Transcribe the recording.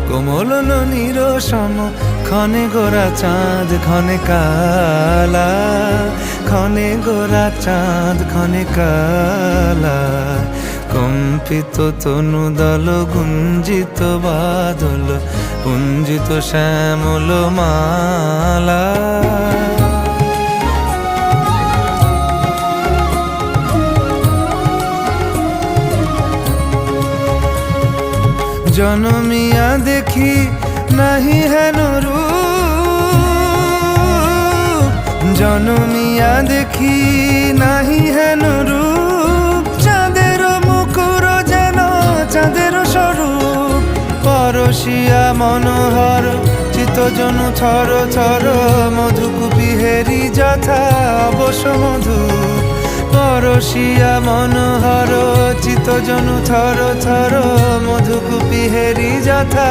কোমল ননির সম ক্ষণে গোরা চাঁদ ক্ষণে কালা, ক্ষণে গোরা চাঁদ ক্ষণে কালা। কম্পিত তনু দল গুঞ্জিত বাদল পুঞ্জিত শ্যামল মালা। জনমিয়া দেখি নাহি হেন রূপ, জনমিয়া দেখি নাহি হেন রূপ। চাঁদের মুকুর যেন চাঁদের স্বরূপ, পরশিয়া মনোহর চিত্তজনু থর থর। মধুকুপি হেরি যথা অবশ মধু, পরশিয়া মনোহর চিত্তজনু থর থর। মধুকুপি হেরি যথা